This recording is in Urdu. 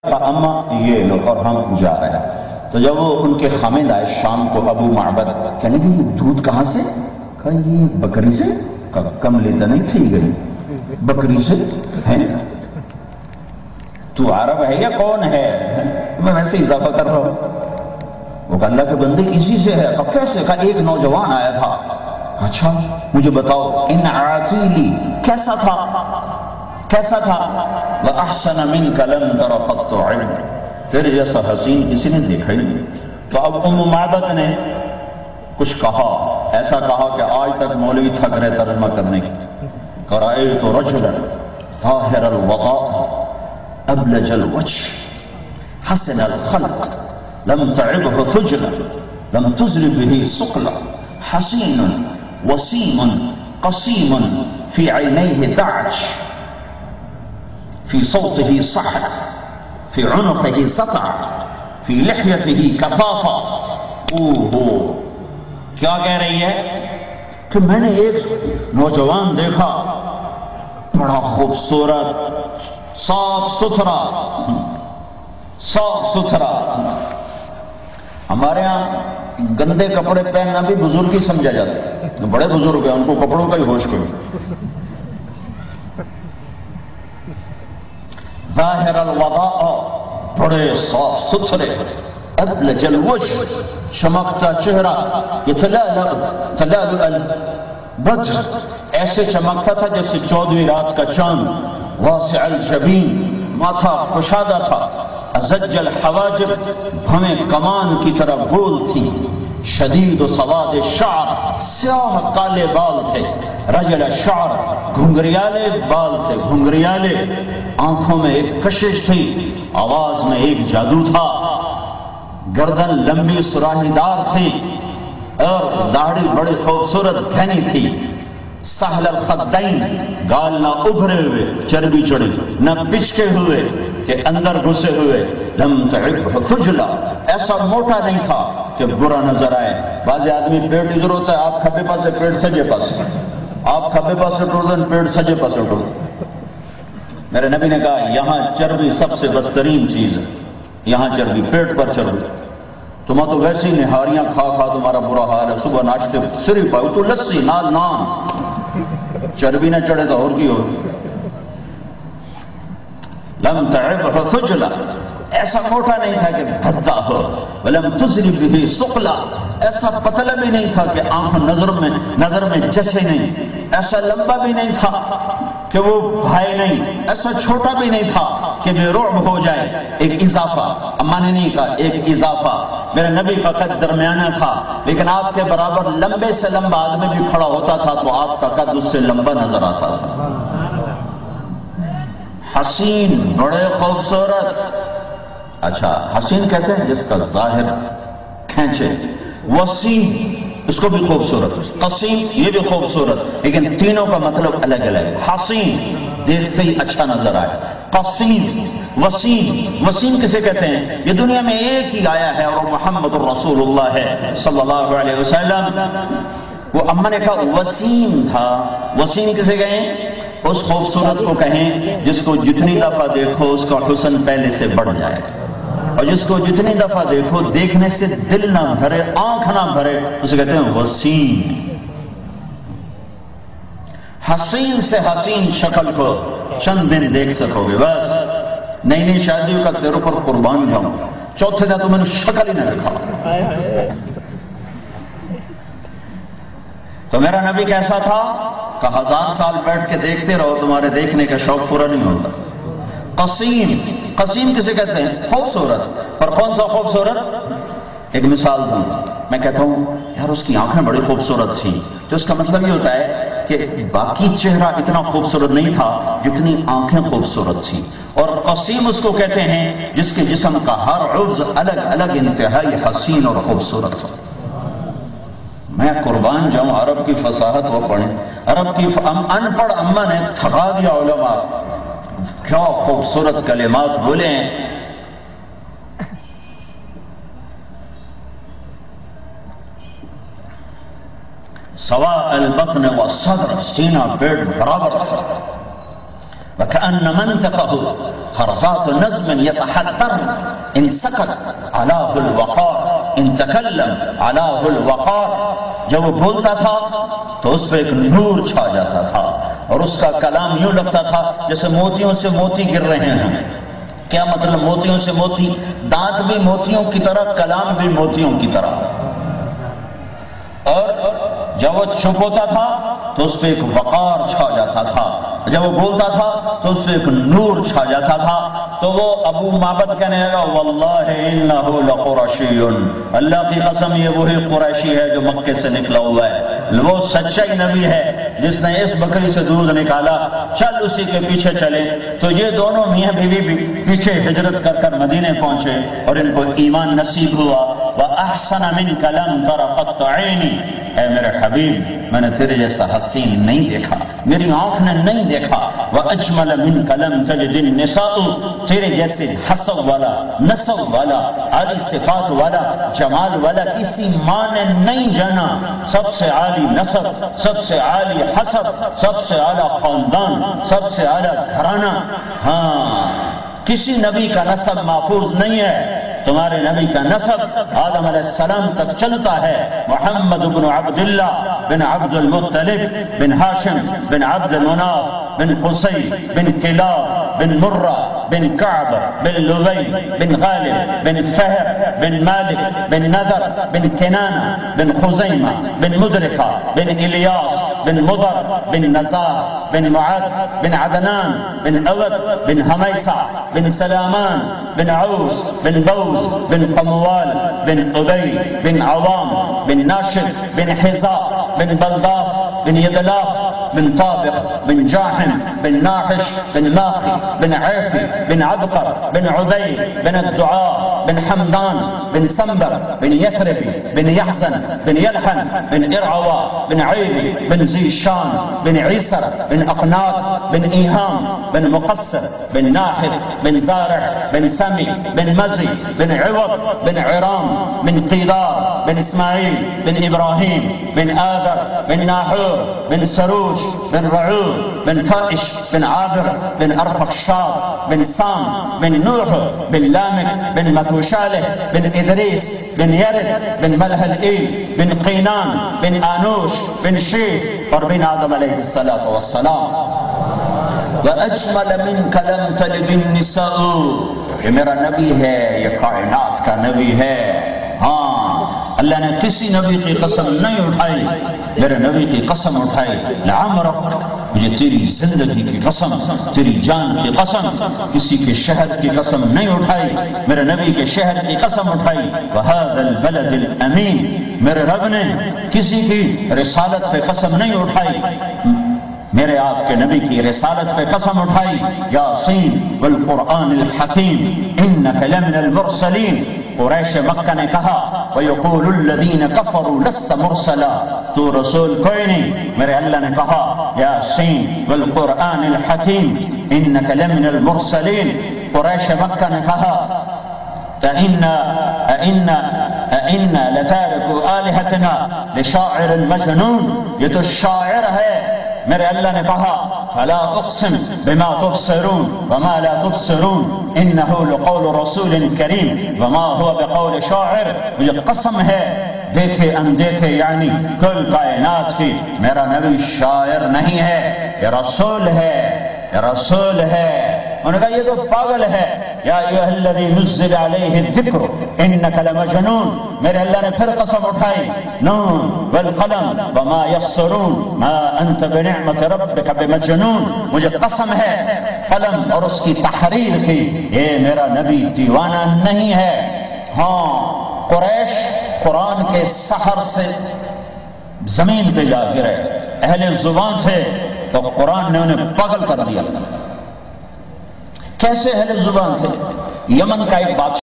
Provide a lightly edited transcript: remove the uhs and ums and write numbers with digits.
اما یہ لو اور ہم جا رہے ہیں۔ تو جب وہ ان کے خامد آئے شام کو ابو معبد، کہنے کہ یہ دودھ کہاں سے؟ کہا یہ بکری سے۔ کہا کملی تو نہیں تھی گئی، بکری سے ہے؟ تو عرب ہے یا کون ہے؟ میں ویسے اضافہ کر رہا ہوں۔ وہ کہا اللہ کے بندے اسی سے ہے۔ کہا کیسے؟ کہا ایک نوجوان آیا تھا، اچھا مجھے بتاؤ ان عاطیلی کیسا تھا؟ کیسا تھا؟ وَأَحْسَنَ مِنْكَ لَمْ تَرَ قَطُّ عَيْنٍ، تیرے جیسا حسین کسی نے دیکھا ہی نہیں۔ تو اب ام معبد نے کچھ کہا، ایسا کہا کہ آج تک مولوی تھک رہے ترجمہ کرنے کی۔ رَأَيْتُ رَجُلًا ظَاهِرَ الْوَضَاءِ أَبْلَجَ الْوَجْهِ حَسَنَ الْخَلْقِ لَمْ تَعِبْهُ ثُجْلًا لَمْ تُزْرِ بِهِ سُقْلًا حَسِينٌ وَسِيمٌ قَصِيمٌ فِي عَيْنَيْهِ دَعْجٌ في صوته صحر في عنقه سطع في لحيته كفافة۔ کیا کہہ رہی ہے کہ میں نے ایک نوجوان دیکھا، بڑا خوبصورت، صاف ستھرا، صاف ستھرا۔ ہمارے ہاں گندے کپڑے پہننا بھی بزرگی سمجھا جاتا ہے، بڑے بزرگ ہیں ان کو کپڑوں کا ہی ہوش کرو۔ ظاہر الوضاء، بڑے صاف ستھرے، ابلج الوجہ، چمکتا چہرہ، تلالؤ البدر، ایسے چمکتا تھا جیسے 14ویں رات کا چاند، واسع الجبین، ماتھا کشادہ تھا، ازج الحواجب، بھویں کمان کی طرح گول تھی، شدید و سواد الشعر، سیاہ کالے بال تھے، رجل الشعر، گھنگریالے بال تھے، گھنگریالے، آنکھوں میں ایک کشش تھی، آواز میں ایک جادو تھا، گردن لمبی سراہی دار تھی اور داڑھی بڑی خوبصورت گھنی تھی، سہل الخدین، گال نہ ابھرے ہوئے چربی چڑھی، نہ پچکے ہوئے کہ اندر گھسے ہوئے، لم تعبہ ثجلا، ایسا موٹا نہیں تھا کہ برا نظر آئے۔ بعض آدمی پیٹ ادھر ہوتا ہے، آپ کھبے پاسے پیٹ سجے پاسے، آپ کھبے پاسے ٹوڑ دیں پیٹ سجے پاسے ٹوڑ۔ میرے نبی نے کہا یہاں چربی سب سے بدترین چیز ہے، یہاں چربی، پیٹ پر چربی۔ تمہیں تو ویسی نہاریاں کھا کھا تمہارا برا حال ہے، صبح ناشتے صرف آؤ تو لسی نال نان، چربی نہ چڑھے تو اور کی ہو۔ لم تعبہ ثجلا، ایسا موٹا نہیں تھا کہ بھدا ہو، ولم تزری بہ سقلا، ایسا پتلا بھی نہیں تھا کہ آنکھ نظر میں جسے نہیں، ایسا لمبا بھی نہیں تھا کہ وہ بھائی نہیں، ایسا چھوٹا بھی نہیں تھا کہ بے رعب ہو جائے۔ ایک اضافہ، اما نے نہیں کہا، ایک اضافہ، میرے نبی کا قد درمیانہ تھا، لیکن آپ کے برابر لمبے سے لمبا آدمی بھی کھڑا ہوتا تھا تو آپ کا قد اس سے لمبا نظر آتا تھا۔ حسین، بڑے خوبصورت، اچھا حسین کہتے ہیں جس کا ظاہر کھینچے، وسیم اس کو بھی خوبصورت، قسیم یہ بھی خوبصورت، لیکن تینوں کا مطلب الگ الگ۔ حسین دیکھتے ہی اچھا نظر آئے، قسیم، وسیم، وسیم کسے کہتے ہیں؟ یہ دنیا میں ایک ہی آیا ہے اور محمد الرسول اللہ ہے صلی اللہ علیہ وسلم۔ وہ اما نے کہا وسیم تھا، وسیم کسے کہیں؟ اس خوبصورت کو کہیں جس کو جتنی دفعہ دیکھو اس کا حسن پہلے سے بڑھ جائے، اور جس کو جتنی دفعہ دیکھو دیکھنے سے دل نہ بھرے، آنکھ نہ بھرے، اسے کہتے ہیں وسیم۔ حسین سے حسین شکل کو چند دن دیکھ سکو گے بس، نئی نئی شادیوں کا تیرے پر قربان جاؤں، چوتھے دن تو میں نے شکل ہی نہ دیکھا۔ تو میرا نبی کیسا تھا کہ 1000 سال بیٹھ کے دیکھتے رہو تمہارے دیکھنے کا شوق پورا نہیں ہوتا۔ قسیم، قسیم کسے کہتے ہیں؟ خوبصورت، اور کون سا خوبصورت؟ ایک مثال دوں، میں کہتا ہوں یار اس کی آنکھیں بڑی خوبصورت تھیں، تو اس کا مطلب یہ ہوتا ہے کہ باقی چہرہ اتنا خوبصورت نہیں تھا جتنی آنکھیں خوبصورت تھیں۔ اور قسیم اس کو کہتے ہیں جس کے جسم کا ہر عضو الگ الگ انتہائی حسین اور خوبصورت ہو۔ میں قربان جاؤں عرب کی فصاحت وہ پڑھیں، عرب کی ان پڑھ اماں نے تھکا دیا علماء، کیا خوبصورت کلمات بولے ہیں۔ سواء البطن والصدر، سینہ پیٹ برابر تھا، وَكَأَنَّ مَنْتَقَهُ خَرْزَاتُ نَظْمٍ يَتَحَدَّرْنَ إِن سَكَتْ عَلَاهُ الْوَقَارِ إِن تَكَلَّمْ عَلَاهُ الْوَقَارِ. جب وہ بولتا تھا تو اس پہ ایک نور چھا جاتا تھا اور اس کا کلام یوں لگتا تھا جیسے موتیوں سے موتی گر رہے ہیں. کیا مطلب موتیوں سے موتی؟ دانت بھی موتیوں کی طرح، کلام بھی موتیوں کی طرح. اور جب وہ چپ ہوتا تھا تو اس پہ ایک وقار چھا جاتا تھا، جب وہ بولتا تھا تو اس پہ ایک نور چھا جاتا تھا. تو وہ ابو معبد کہنے لگا واللہ انہ لقرشی، اللہ کی قسم یہ وہی قریشی ہے جو مکے سے نکلا ہوا ہے، وہ سچا ہی نبی ہے جس نے اس بکری سے دودھ نکالا، چل اسی کے پیچھے چلے. تو یہ دونوں میاں بیوی بھی پیچھے ہجرت کر کر مدینے پہنچے اور ان کو ایمان نصیب ہوا. وَأَحْسَنَ مِنْكَ لَمْ تَرَ قَطَّ عَيْنِي، اے میرے حبیب میں نے تیرے جیسا حسین نہیں دیکھا، میری آنکھ نے نہیں دیکھا. وَأَجْمَلَ مِنْكَ لَمْ تَجِدِ النِّسَاءُ، تیرے جیسے حسب والا، نسب والا، عالی صفات والا، جمال والا کسی ماں نے نہیں جانا. سب سے عالی نسب، سب سے عالی حسب، سب سے اعلیٰ خاندان، سب سے اعلیٰ گھرانہ. ہاں کسی نبی کا نسب محفوظ نہیں ہے، تمہارے نبی کا نسب آدم علیہ السلام تک چلتا ہے. محمد بن عبداللہ بن عبد المطلب بن ہاشم بن عبد مناف بن قصی بن کلاب بن مرہ بن کعب بن لبی بن غالب بن فہر بن مالک بن نذر بن کنانہ بن خزیمہ بن مدرکہ بن الیاس بن مضر بن نزار بن معد بن عدنان بن عود بن حمیسہ بن سلامان بن عوس بن بوز بن قموال بن ابی بن عوام بن ناشد بن حزاء بن بلداس بن یدلاف بن طابخ بن جاحم بن ناحش بن ماخي بن عيفي بن عبقر بن عبيد بن الدعاء بن حمدان بن سنبر بن يثرب بن يحزن بن يلحن بن إرعوى بن عيدي بن زيشان بن عيسر بن أقناط بن إيهام بن مقصر بن ناحث بن زارع بن سمي بن مزي بن عوض بن عرام بن قيدار بن إسماعيل بن إبراهيم بن آذر بن ناحور بن سروج بن رعوب بن فائش بن عابر بن أرفخشاد بن سام بن نوح بن لامك بن متوشاله بن إدريس بن يرد بن ملهلئيل بن قينان بن آنوش بن شيث وبن آدم عليه الصلاة والسلام. وَأَجْمَلَ مِنْكَ لَمْ تَلِدِ النِّسَاءُ، یہ میرا نبی ہے، یہ کائنات کا نبی ہے. ہاں اللہ نے کسی نبی کی قسم نہیں اٹھائی، میرے نبی کی قسم اٹھائی. لعمرک، مجھے تیری زندگی کی قسم، تیری جان کی قسم، کسی کے شہر کی قسم نہیں اٹھائی، میرے نبی کے شہر کی قسم اٹھائی. وَهَذَا الْبَلَدِ الْأَمِينَ، میرے رب نے کسی کی رسالت پہ قسم نہیں اٹھائی، میرے آپ کے نبی کی رسالت پہ قسم اٹھائی. یاسین والقرآن الحکیم انک لمن المرسلین. قریش مکہ نے کہا وَيَقُولُ الَّذِينَ كَفَرُوا لَسْتَ مُرْسَلًا، تو رسول کوئی نہیں. میرے اللہ نے کہا یاسین والقرآن الحکیم انک لمن المرسلین. قریش مکہ نے کہا أَإِنَّا لَتَارِكُوا آلِهَتِنَا لِشَاعِرٍ مَجْنُونَ، یہ تو شاعر ہے. میرے اللہ نے کہا فلا اقسم بما تبصرون وما لا تبصرون انه لقول رسول کریم وما هو بقول شاعر. مجھے قسم ہے دیکھے اندیکھے یعنی کل کائنات کی، میرا نبی شاعر نہیں ہے، یہ رسول ہے، یہ رسول ہے. انہوں نے کہا یہ تو پاگل ہے. یا ایھا الذی نزل علیہ الذکر انک لمجنون. میرے اللہ نے پھر قسم اٹھائی نون والقلم وما یسطرون ما انت بنعمت ربک بمجنون. مجھے قسم ہے قلم اور اس کی تحریر کی، یہ میرا نبی دیوانہ نہیں ہے. ہاں قریش قرآن کے سحر سے زمین پہ جا گرے، اہل زبان تھے تو قرآن نے انہیں پاگل کر دیا. کیسے اہل زبان تھے؟ یمن کا ایک بادشاہ